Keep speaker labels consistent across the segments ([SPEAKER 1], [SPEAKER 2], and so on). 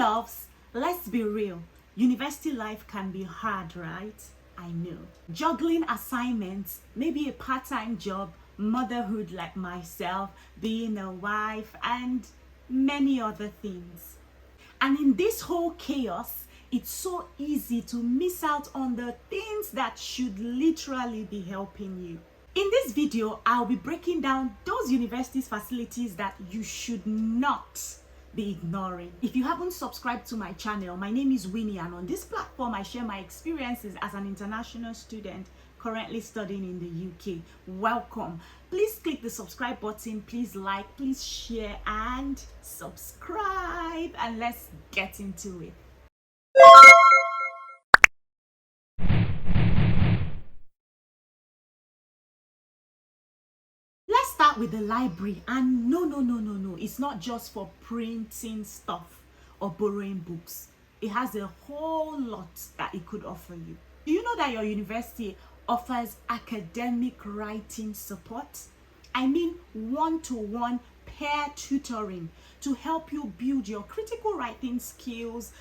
[SPEAKER 1] Loves, let's be real. University life can be hard, right? I know. Juggling assignments, maybe a part-time job, motherhood like myself, being a wife, and many other things. And in this whole chaos, it's so easy to miss out on the things that should literally be helping you. In this video, I'll be breaking down those universities facilities that you should not be ignoring. If you haven't subscribed to my channel, my name is Winnie, and on this platform I share my experiences as an international student currently studying in the UK. Welcome. Please click the subscribe button, please like, please share and subscribe, and let's get into it. Let's start with the library. And no, it's not just for printing stuff or borrowing books. It has a whole lot that it could offer you. Do you know that your university offers academic writing support? I mean one-to-one peer tutoring to help you build your critical writing skills,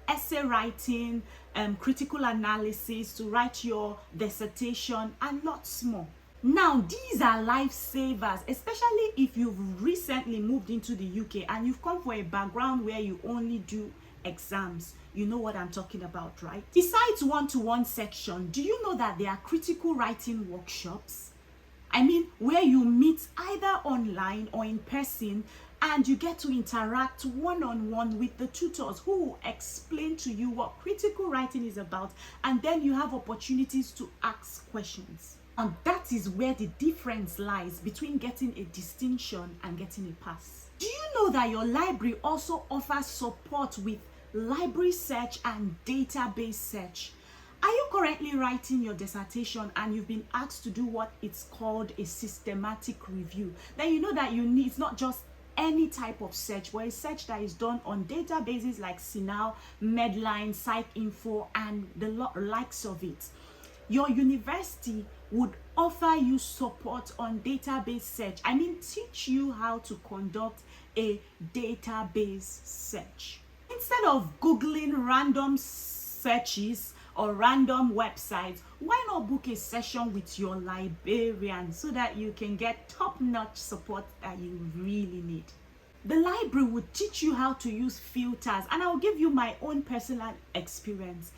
[SPEAKER 1] essay writing, critical analysis, to write your dissertation, and lots more. Now, these are lifesavers, especially if you've recently moved into the UK and you've come for a background where you only do exams. You know what I'm talking about, right? Besides one-to-one section, do you know that there are critical writing workshops? I mean, where you meet either online or in person, and you get to interact one-on-one with the tutors who will explain to you what critical writing is about, and then you have opportunities to ask questions. And that is where the difference lies between getting a distinction and getting a pass. Do you know that your library also offers support with library search and database search? Are you currently writing your dissertation and you've been asked to do what it's called a systematic review? Then you know that you need, it's not just any type of search, but a search that is done on databases like Sinal, Medline, PsycInfo, and the likes of it. Your university would offer you support on database search. I mean, teach you how to conduct a database search. Instead of Googling random searches or random websites, why not book a session with your librarian so that you can get top-notch support that you really need? The library would teach you how to use filters, and I'll give you my own personal experience.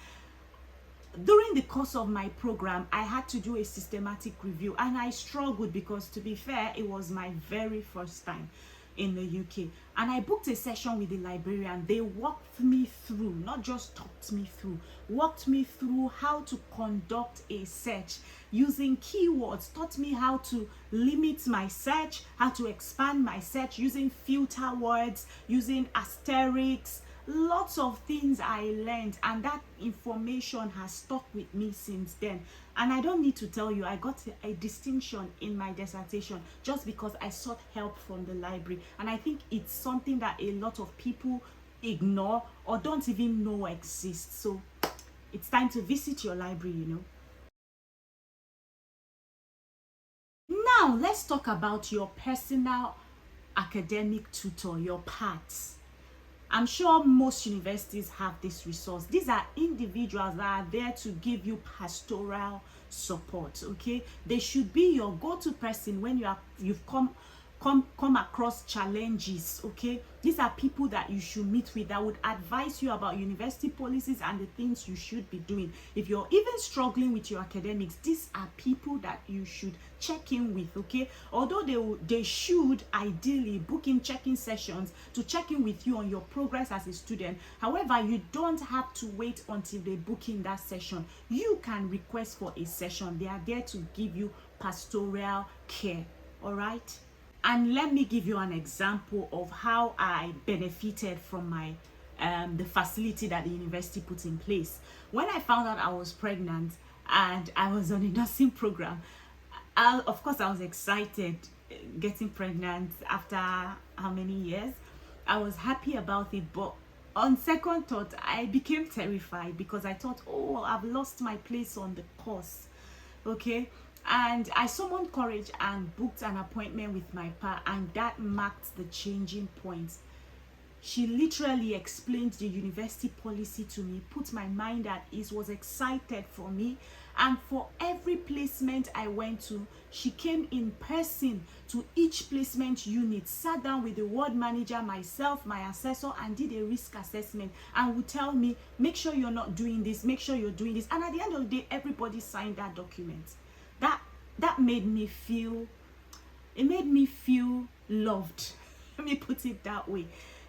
[SPEAKER 1] During the course of my program, I had to do a systematic review, and I struggled because, to be fair, it was my very first time in the UK. And I booked a session with the librarian. They walked me through, not just talked me through, walked me through how to conduct a search using keywords, taught me how to limit my search, how to expand my search using filter words, using asterisks. Lots of things I learned, and that information has stuck with me since then. And I don't need to tell you, I got a distinction in my dissertation just because I sought help from the library. And I think it's something that a lot of people ignore or don't even know exists. So it's time to visit your library, you know. Now let's talk about your personal academic tutor, your PATs. I'm sure most universities have this resource. These are individuals that are there to give you pastoral support, okay? They should be your go-to person when you've come across challenges, okay? These are people that you should meet with, that would advise you about university policies and the things you should be doing. If you're even struggling with your academics, these are people that you should check in with, okay? Although they should ideally book in check-in sessions to check in with you on your progress as a student. However, you don't have to wait until they book in that session. You can request for a session. They are there to give you pastoral care, all right? And let me give you an example of how I benefited from my the facility that the university put in place. When I found out I was pregnant and I was on a nursing program, of course I was excited getting pregnant after how many years. I was happy about it, but on second thought, I became terrified because I thought, oh, I've lost my place on the course, okay? And I summoned courage and booked an appointment with my pa, and that marked the changing point. She literally explained the university policy to me, put my mind at ease, was excited for me. And for every placement I went to, she came in person to each placement unit, sat down with the ward manager, myself, my assessor, and did a risk assessment, and would tell me, make sure you're not doing this, make sure you're doing this. And at the end of the day, everybody signed that document. That made me feel, it made me feel loved. Let me put it that way.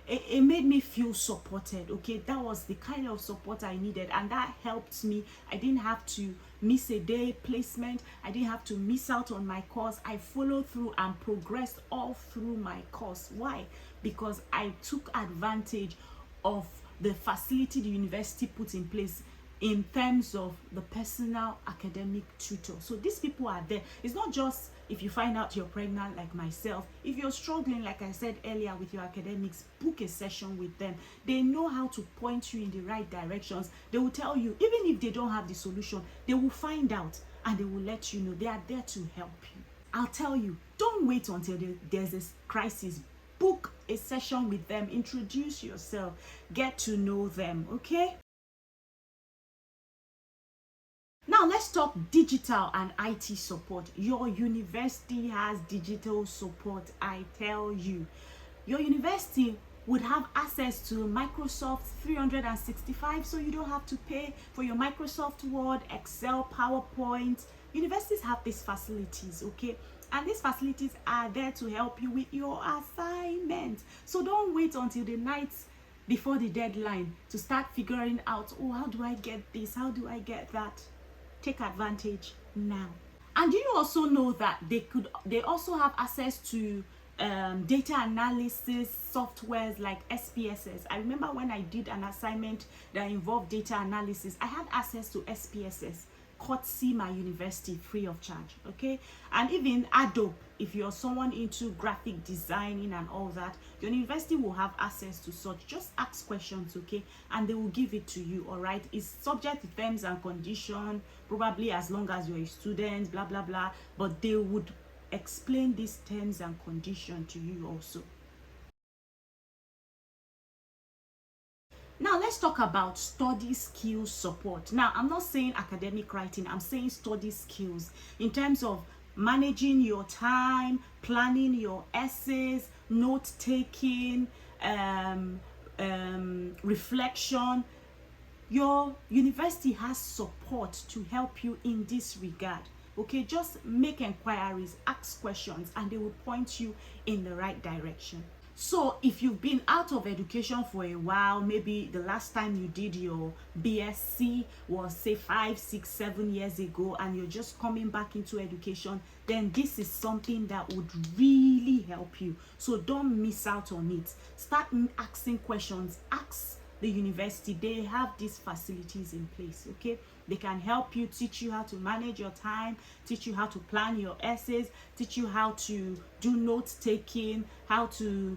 [SPEAKER 1] It made me feel supported. Okay, that was the kind of support I needed, and that helped me. I didn't have to miss a day placement. I didn't have to miss out on my course. I followed through and progressed all through my course. Why? Because I took advantage of the facility the university put in place in terms of the personal academic tutor. So these people are there. It's not just if you find out you're pregnant like myself. If you're struggling, like I said earlier, with your academics, book a session with them. They know how to point you in the right directions. They will tell you, even if they don't have the solution, they will find out and they will let you know. They are there to help you. I'll tell you, don't wait until there's a crisis. Book a session with them. Introduce yourself. Get to know them, okay? Now let's talk digital and IT support. Your university has digital support, I tell you. Your university would have access to Microsoft 365, so you don't have to pay for your Microsoft Word, Excel, PowerPoint. Universities have these facilities, okay? And these facilities are there to help you with your assignments. So don't wait until the night before the deadline to start figuring out, oh, how do I get this? How do I get that? Take advantage now. And you also know that they also have access to data analysis softwares like SPSS. I remember when I did an assignment that involved data analysis, I had access to SPSS, courtesy my university, free of charge, okay? And even Adobe, if you're someone into graphic designing and all that, your university will have access to such. Just ask questions, okay, and they will give it to you. All right, it's subject to terms and condition, probably as long as you're a student, blah blah blah, but they would explain these terms and conditions to you also. Now let's talk about study skills support. Now I'm not saying academic writing, I'm saying study skills in terms of managing your time, planning your essays, note taking, reflection. Your university has support to help you in this regard. Okay, just make inquiries, ask questions, and they will point you in the right direction. So if you've been out of education for a while, maybe the last time you did your BSc was say 5, 6, 7 years ago, and you're just coming back into education, then this is something that would really help you. So don't miss out on it. Start asking questions. Ask the university. They have these facilities in place, okay? They can help you, teach you how to manage your time, teach you how to plan your essays, teach you how to do note taking, how to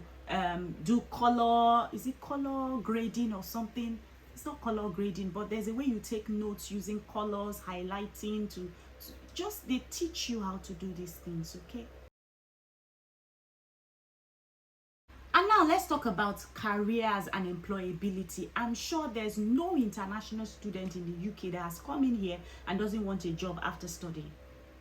[SPEAKER 1] do color, is it color grading or something? It's not color grading, but there's a way you take notes using colors, highlighting, to just, they teach you how to do these things, okay? And now let's talk about careers and employability. I'm sure there's no international student in the UK that has come in here and doesn't want a job after studying,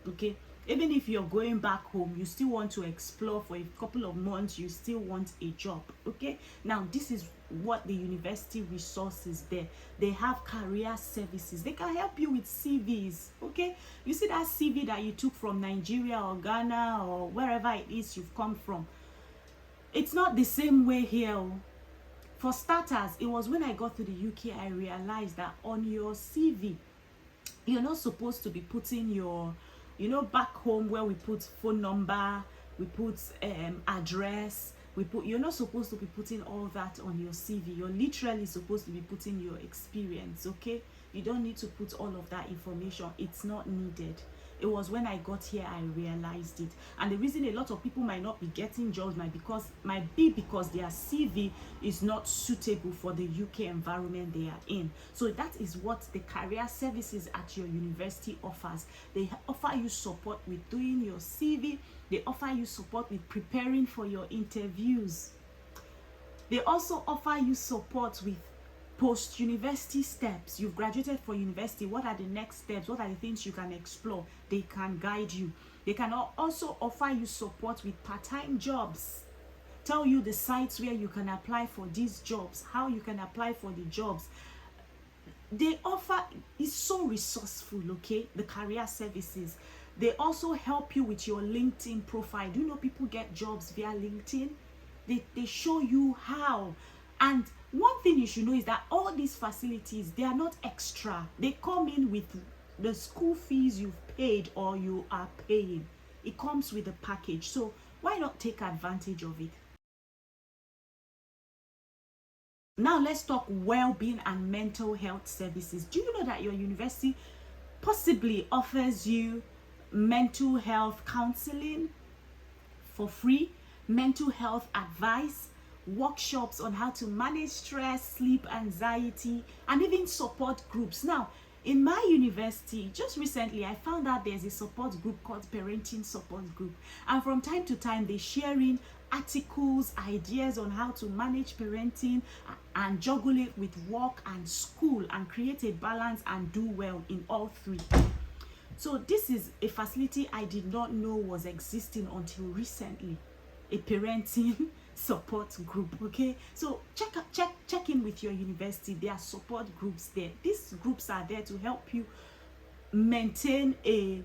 [SPEAKER 1] okay? Even if you're going back home, you still want to explore for a couple of months, you still want a job, okay? Now this is what the university resources there. They have career services. They can help you with CVs, okay? You see that CV that you took from Nigeria or Ghana or wherever it is you've come from, it's not the same way here. For starters, it was when I got to the UK I realized that on your CV, you're not supposed to be putting your, you know, back home where we put phone number, we put address, you're not supposed to be putting all that on your CV. You're literally supposed to be putting your experience, okay? You don't need to put all of that information. It's not needed. It was when I got here I realized it. And the reason a lot of people might not be getting jobs might be because their CV is not suitable for the UK environment they are in. So that is what the career services at your university offers. They offer you support with doing your CV. They offer you support with preparing for your interviews. They also offer you support with post-university steps. You've graduated from university. What are the next steps? What are the things you can explore? They can guide you. They can also offer you support with part-time jobs. Tell you the sites where you can apply for these jobs, how you can apply for the jobs. They offer, is so resourceful, okay? The career services. They also help you with your LinkedIn profile. Do you know people get jobs via LinkedIn? They show you how. And one thing you should know is that all these facilities, they are not extra. They come in with the school fees you've paid or you are paying. It comes with a package. So why not take advantage of it? Now let's talk well-being and mental health services. Do you know that your university possibly offers you mental health counseling for free, mental health advice, workshops on how to manage stress, sleep, anxiety, and even support groups? Now, in my university, just recently, I found out there's a support group called Parenting Support Group. And from time to time, they're sharing articles, ideas on how to manage parenting and juggle it with work and school and create a balance and do well in all three. So this is a facility I did not know was existing until recently, a parenting support group. Okay, so check in with your university. There are support groups there. These groups are there to help you maintain a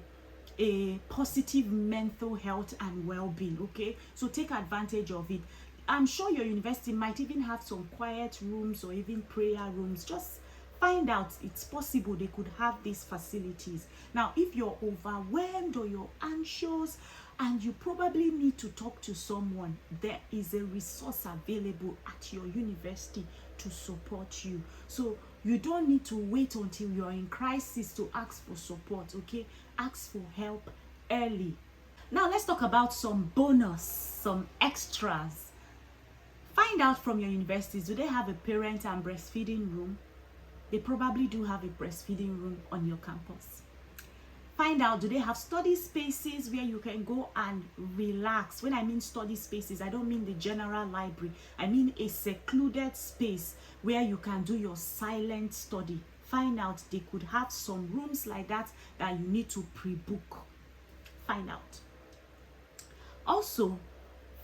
[SPEAKER 1] positive mental health and well-being. Okay, so take advantage of it. I'm sure your university might even have some quiet rooms or even prayer rooms. Just find out. It's possible they could have these facilities. Now, if you're overwhelmed or you're anxious and you probably need to talk to someone, there is a resource available at your university to support you. So you don't need to wait until you're in crisis to ask for support. Okay, ask for help early. Now let's talk about some bonus, some extras. Find out from your universities, do they have a parent and breastfeeding room? They probably do have a breastfeeding room on your campus. Find out, do they have study spaces where you can go and relax? When I mean study spaces, I don't mean the general library. I mean a secluded space where you can do your silent study. Find out, they could have some rooms like that that you need to pre-book. Find out. Also,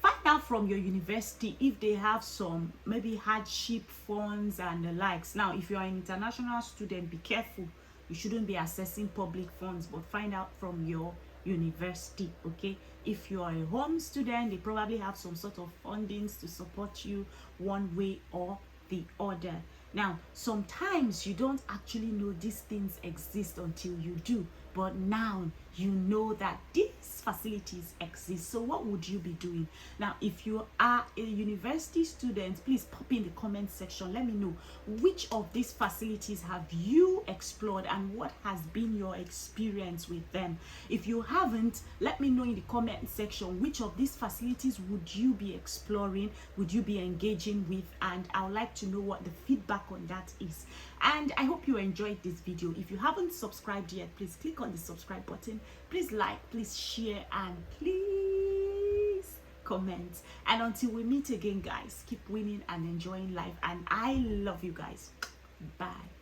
[SPEAKER 1] find out from your university if they have some maybe hardship funds and the likes. Now, if you are an international student, be careful. You shouldn't be accessing public funds, but find out from your university. Okay, if you are a home student, they probably have some sort of fundings to support you one way or the other. Now, sometimes you don't actually know these things exist until you do, but now you know that these facilities exist. So what would you be doing? Now, if you are a university student, please pop in the comment section. Let me know which of these facilities have you explored and what has been your experience with them. If you haven't, let me know in the comment section which of these facilities would you be exploring, would you be engaging with, and I would like to know what the feedback on that is. And I hope you enjoyed this video. If you haven't subscribed yet, please click on the subscribe button. Please like, please share, and please comment. And until we meet again, guys, keep winning and enjoying life. And I love you guys. Bye.